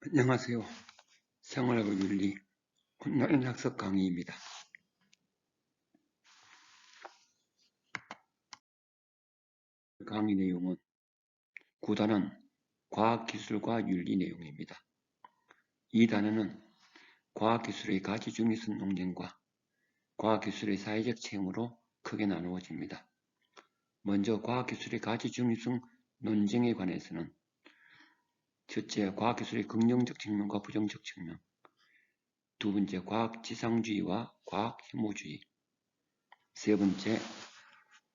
안녕하세요. 생활하고 윤리 온라인 학습 강의입니다. 강의 내용은 구단은 과학기술과 윤리 내용입니다. 이 단어는 과학기술의 가치중립성 논쟁과 과학기술의 사회적 책임으로 크게 나누어집니다. 먼저 과학기술의 가치중립성 논쟁에 관해서는 첫째, 과학기술의 긍정적 측면과 부정적 측면, 두 번째, 과학지상주의와 과학혐오주의, 세 번째,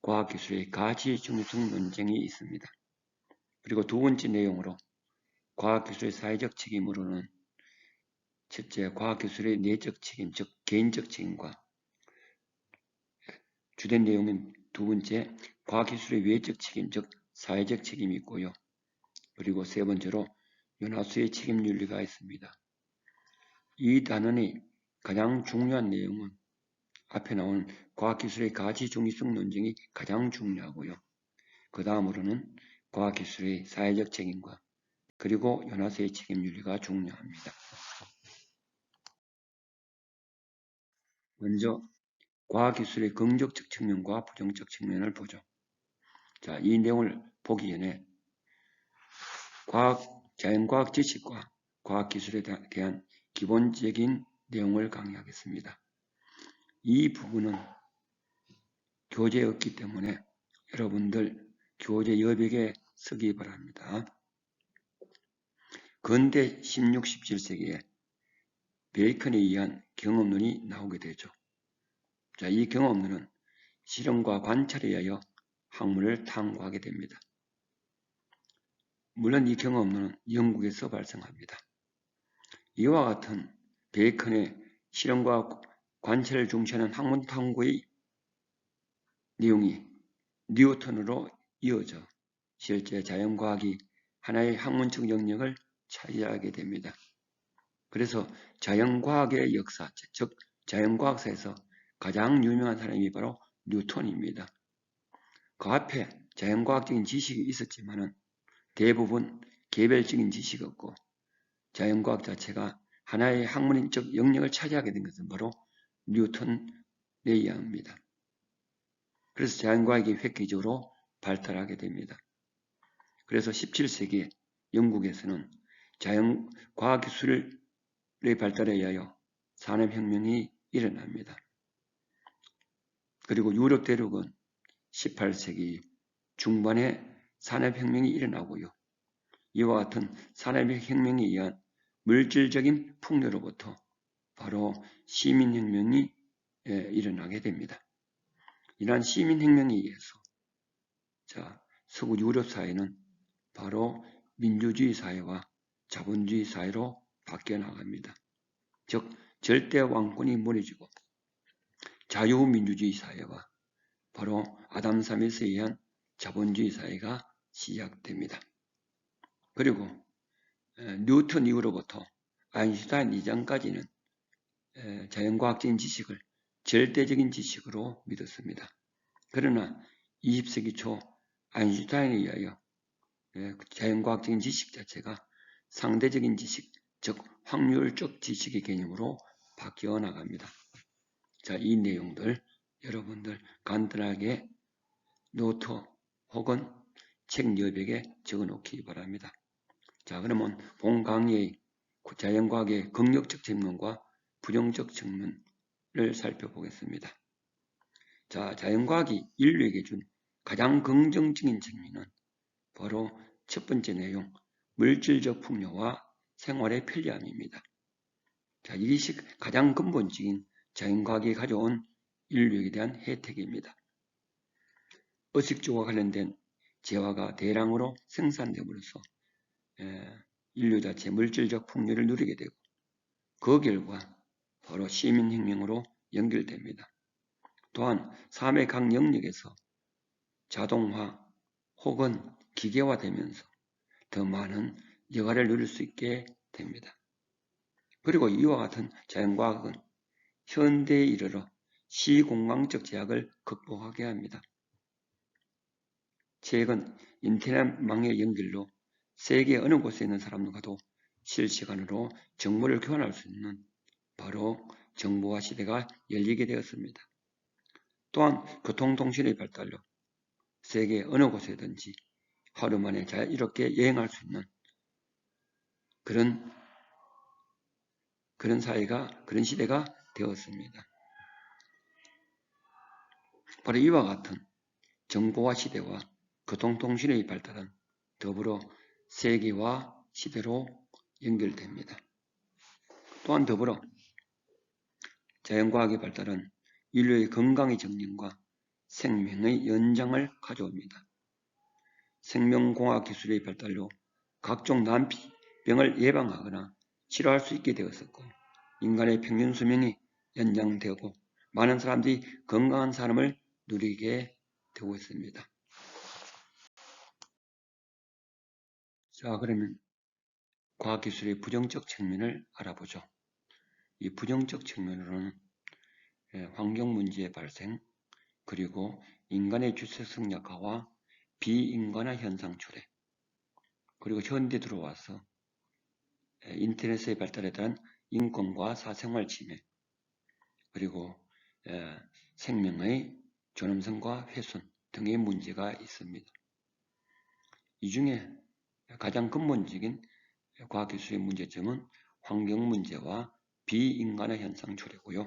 과학기술의 가치중립성 논쟁이 있습니다. 그리고 두 번째 내용으로 과학기술의 사회적 책임으로는 첫째, 과학기술의 내적 책임, 즉 개인적 책임과 주된 내용인 두 번째, 과학기술의 외적 책임, 즉 사회적 책임이 있고요. 그리고 세 번째로 연화수의 책임 윤리가 있습니다. 이 단원의 가장 중요한 내용은 앞에 나온 과학기술의 가치중립성 논쟁이 가장 중요하고요. 그 다음으로는 과학기술의 사회적 책임과 그리고 연화수의 책임 윤리가 중요합니다. 먼저 과학기술의 긍정적 측면과 부정적 측면을 보죠. 자, 이 내용을 보기 전에 자연과학 지식과 과학기술에 대한 기본적인 내용을 강의하겠습니다. 이 부분은 교재에 없기 때문에 여러분들 교재 여백에 쓰기 바랍니다. 근대 16, 17세기에 베이컨에 의한 경험론이 나오게 되죠. 자, 이 경험론은 실험과 관찰에 의하여 학문을 탐구하게 됩니다. 물론 이 경험론은 영국에서 발생합니다. 이와 같은 베이컨의 실험과 관찰을 중시하는 학문 탐구의 내용이 뉴턴으로 이어져 실제 자연과학이 하나의 학문적 영역을 차지하게 됩니다. 그래서 자연과학의 역사, 즉 자연과학사에서 가장 유명한 사람이 바로 뉴턴입니다. 그 앞에 자연과학적인 지식이 있었지만은 대부분 개별적인 지식이었고 자연과학 자체가 하나의 학문적 영역을 차지하게 된 것은 바로 뉴턴에 의합니다. 그래서 자연과학이 획기적으로 발달하게 됩니다. 그래서 17세기 영국에서는 자연과학기술의 발달에 의하여 산업혁명이 일어납니다. 그리고 유럽 대륙은 18세기 중반에 산업혁명이 일어나고요. 이와 같은 산업혁명에 의한 물질적인 풍요로부터 바로 시민혁명이 일어나게 됩니다. 이러한 시민혁명에 의해서 서구 유럽 사회는 바로 민주주의 사회와 자본주의 사회로 바뀌어 나갑니다. 즉 절대 왕권이 무너지고 자유민주주의 사회와 바로 아담 스미스에 의한 자본주의 사회가 시작됩니다. 그리고 뉴턴 이후로부터 아인슈타인 이전까지는 자연과학적인 지식을 절대적인 지식으로 믿었습니다. 그러나 20세기 초 아인슈타인에 의하여 자연과학적인 지식 자체가 상대적인 지식, 즉 확률적 지식의 개념으로 바뀌어 나갑니다. 자, 이 내용들 여러분들 간단하게 노트 혹은 책 여백에 적어 놓기 바랍니다. 자, 그러면 본 강의의 자연과학의 긍정적 측면과 부정적 측면을 살펴보겠습니다. 자, 자연과학이 인류에게 준 가장 긍정적인 측면은 바로 첫 번째 내용, 물질적 풍요와 생활의 편리함입니다. 자, 이것이 가장 근본적인 자연과학이 가져온 인류에 대한 혜택입니다. 의식주와 관련된 재화가 대량으로 생산됨으로써 인류 자체 물질적 풍요를 누리게 되고 그 결과 바로 시민혁명으로 연결됩니다. 또한 삶의 각 영역에서 자동화 혹은 기계화되면서 더 많은 여가를 누릴 수 있게 됩니다. 그리고 이와 같은 자연과학은 현대에 이르러 시공간적 제약을 극복하게 합니다. 최근 인터넷망의 연결로 세계 어느 곳에 있는 사람들과도 실시간으로 정보를 교환할 수 있는 바로 정보화 시대가 열리게 되었습니다. 또한 교통통신의 발달로 세계 어느 곳에든지 하루 만에 자유롭게 여행할 수 있는 그런 시대가 되었습니다. 바로 이와 같은 정보화 시대와 교통통신의 발달은 더불어 세계화 시대로 연결됩니다. 또한 더불어 자연과학의 발달은 인류의 건강의 정령과 생명의 연장을 가져옵니다. 생명공학 기술의 발달로 각종 난병을 예방하거나 치료할 수 있게 되었었고 인간의 평균 수명이 연장되고 많은 사람들이 건강한 삶을 누리게 되고 있습니다. 자, 그러면 과학기술의 부정적 측면을 알아보죠. 이 부정적 측면으로는 환경문제의 발생, 그리고 인간의 주체성 약화와 비인간화 현상 초래, 그리고 현대 들어와서 인터넷의 발달에 따른 인권과 사생활 침해, 그리고 생명의 존엄성과 훼손 등의 문제가 있습니다. 이 중에 가장 근본적인 과학기술의 문제점은 환경문제와 비인간화 현상 초래고요.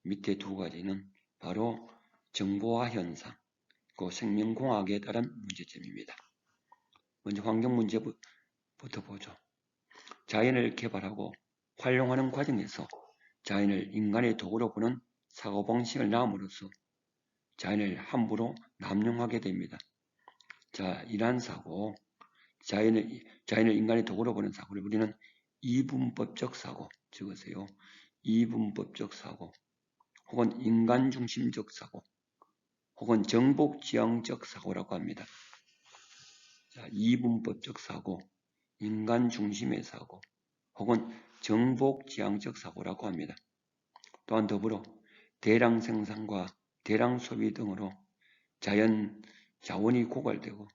밑에 두 가지는 바로 정보화 현상, 그 생명공학에 따른 문제점입니다. 먼저 환경문제부터 보죠. 자연을 개발하고 활용하는 과정에서 자연을 인간의 도구로 보는 사고방식을 낳음으로써 자연을 함부로 남용하게 됩니다. 자, 이러한 사고, 자연을 인간의 도구로 보는 사고를 우리는 이분법적 사고, 적으세요. 이분법적 사고, 혹은 인간중심적 사고, 혹은 정복지향적 사고라고 합니다. 자, 이분법적 사고, 인간중심의 사고, 혹은 정복지향적 사고라고 합니다. 또한 더불어 대량 생산과 대량 소비 등으로 자연 자원이 고갈되고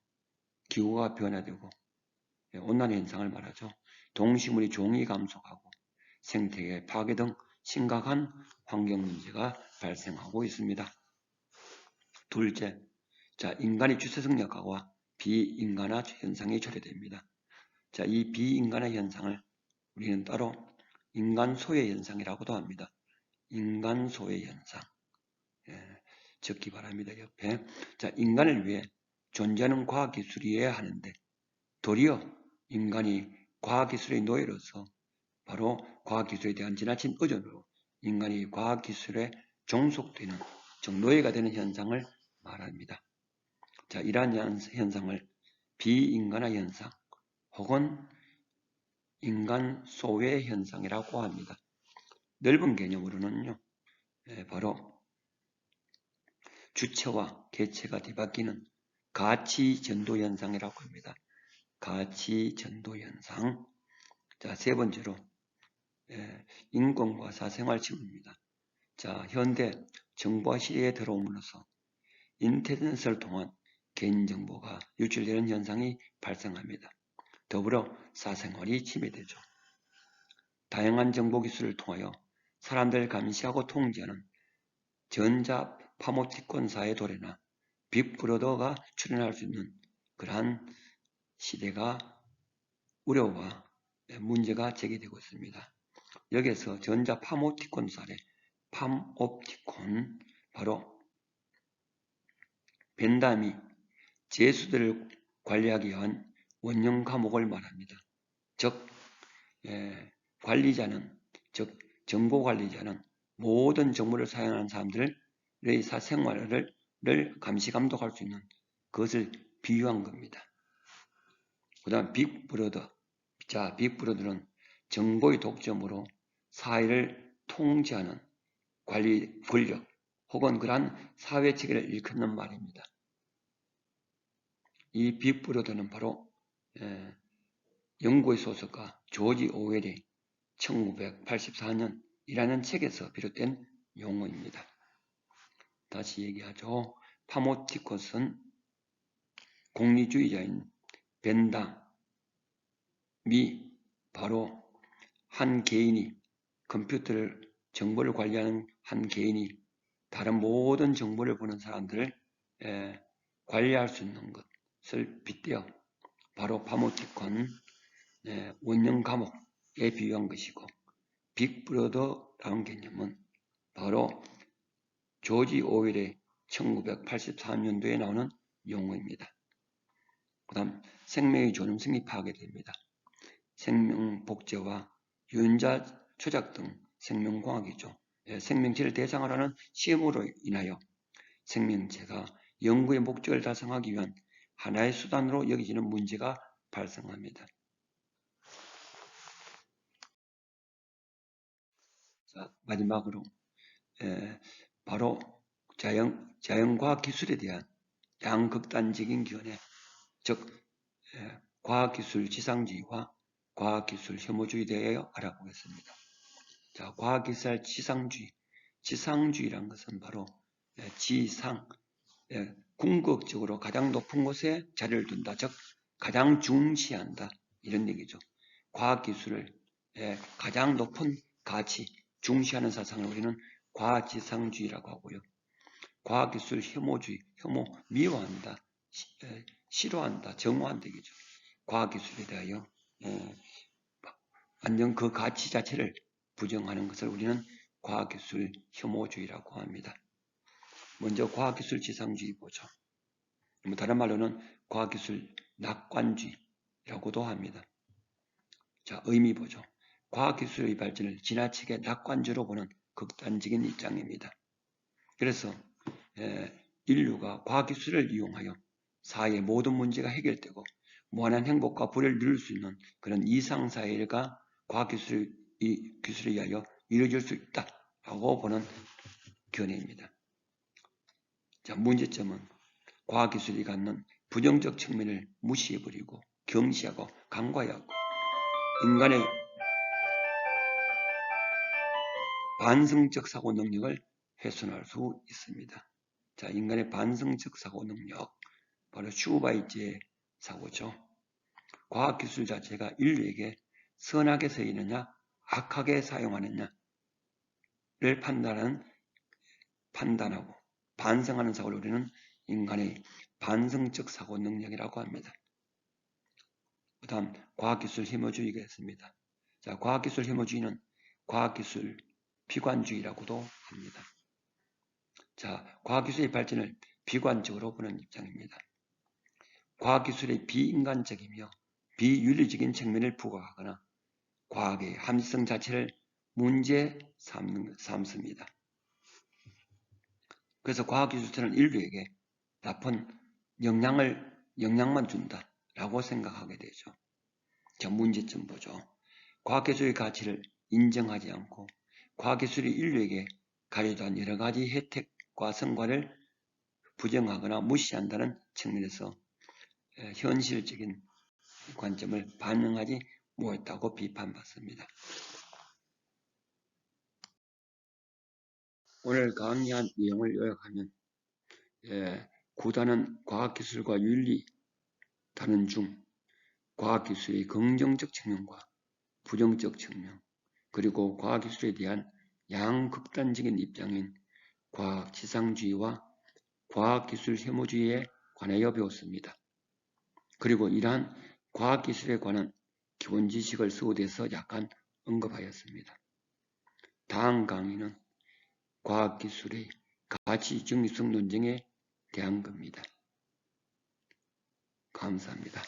기후가 변화되고 온난화 현상을 말하죠. 동식물이 종이 감소하고 생태계 파괴 등 심각한 환경 문제가 발생하고 있습니다. 둘째, 자, 인간의 주체성 약화와 비인간화 현상이 초래됩니다. 자, 이 비인간화 현상을 우리는 따로 인간 소외 현상이라고도 합니다. 인간 소외 현상. 적기 바랍니다. 옆에. 자, 인간을 위해 존재하는 과학기술이어야 하는데 도리어 인간이 과학기술의 노예로서 바로 과학기술에 대한 지나친 의존으로 인간이 과학기술에 종속되는, 즉 노예가 되는 현상을 말합니다. 자, 이러한 현상을 비인간화 현상 혹은 인간 소외 현상이라고 합니다. 넓은 개념으로는요, 바로 주체와 개체가 뒤바뀌는 가치 전도 현상이라고 합니다. 가치 전도 현상. 자, 세 번째로 인권과 사생활 침해입니다. 자, 현대 정보화 시대에 들어옴으로써 인터넷을 통한 개인정보가 유출되는 현상이 발생합니다. 더불어 사생활이 침해되죠. 다양한 정보기술을 통하여 사람들을 감시하고 통제하는 전자 파모티콘사의 도래나 빅브러더가 출현할 수 있는 그러한 시대가 우려와 문제가 제기되고 있습니다. 여기에서 전자 파모티콘 사례, 팜옵티콘, 바로 벤담이 제수들을 관리하기 위한 원형 감옥을 말합니다. 즉 관리자는, 즉 정보관리자는 모든 정보를 사용하는 사람들의 사생활을 감시 감독할 수 있는 그것을 비유한 겁니다. 그 다음 빅브러더. 자, 빅브러더는 정보의 독점으로 사회를 통제하는 관리 권력 혹은 그러한 사회 체계를 일컫는 말입니다. 이 빅브러더는 바로 영국의 소설가 조지 오웰의 1984년이라는 책에서 비롯된 용어입니다. 다시 얘기하죠. 파모티컷은 공리주의자인 벤담이 바로 한 개인이 컴퓨터를 정보를 관리하는 한 개인이 다른 모든 정보를 보는 사람들을 관리할 수 있는 것을 빗대어 바로 파모티콘 원형 감옥에 비유한 것이고, 빅브러더라는 개념은 바로 조지 오웰의 1984년도에 나오는 용어입니다. 그 다음 생명의 존엄성이 파괴됩니다. 생명 복제와 유전자 조작 등 생명공학이죠. 생명체를 대상으로 하는 시험으로 인하여 생명체가 연구의 목적을 달성하기 위한 하나의 수단으로 여겨지는 문제가 발생합니다. 자, 마지막으로 바로 자연과학 기술에 대한 양극단적인 견해, 즉 과학기술 지상주의와 과학기술 혐오주의에 대하여 알아보겠습니다. 자, 과학기술 지상주의란 것은 바로 지상, 궁극적으로 가장 높은 곳에 자리를 둔다, 즉 가장 중시한다, 이런 얘기죠. 과학기술을 가장 높은 가치, 중시하는 사상을 우리는 과지상주의라고 하고요. 과학기술 혐오주의, 미워한다, 싫어한다, 정오한다 얘기죠. 과학기술에 대하여 완전 그 가치 자체를 부정하는 것을 우리는 과학기술 혐오주의라고 합니다. 먼저 과학기술 지상주의 보죠. 다른 말로는 과학기술 낙관주의라고도 합니다. 자, 의미 보죠. 과학기술의 발전을 지나치게 낙관주로 보는 극단적인 입장입니다. 그래서 인류가 과학기술을 이용하여 사회의 모든 문제가 해결되고 무한한 행복과 불을 누릴 수 있는 그런 이상사회가 과학기술에 의하여 이루어질 수 있다라고 보는 견해입니다. 자, 문제점은 과학기술이 갖는 부정적 측면을 무시해버리고 경시하고 간과하고 인간의 반성적 사고 능력을 훼손할 수 있습니다. 자, 인간의 반성적 사고 능력, 바로 슈바이트의 사고죠. 과학기술 자체가 인류에게 선하게 쓰이느냐 악하게 사용하느냐를 판단하고 반성하는 사고를 우리는 인간의 반성적 사고 능력이라고 합니다. 그 다음 과학기술 혐오주의가 있습니다. 자, 과학기술 혐오주의는 과학기술 비관주의라고도 합니다. 자, 과학기술의 발전을 비관적으로 보는 입장입니다. 과학기술의 비인간적이며 비윤리적인 측면을 부각하거나 과학의 합리성 자체를 문제 삼습니다. 그래서 과학기술자는 인류에게 나쁜 영향만 준다라고 생각하게 되죠. 자, 문제점 보죠. 과학기술의 가치를 인정하지 않고 과학기술이 인류에게 가려다 한 여러 가지 혜택과 성과를 부정하거나 무시한다는 측면에서 현실적인 관점을 반영하지 못했다고 비판받습니다. 오늘 강의한 내용을 요약하면 구다는 과학기술과 윤리 다른 중 과학기술의 긍정적 측면과 부정적 측면, 그리고 과학기술에 대한 양극단적인 입장인 과학지상주의와 과학기술 혐오주의에 관하여 배웠습니다. 그리고 이러한 과학기술에 관한 기본 지식을 서두에서 약간 언급하였습니다. 다음 강의는 과학기술의 가치 중립성 논쟁에 대한 겁니다. 감사합니다.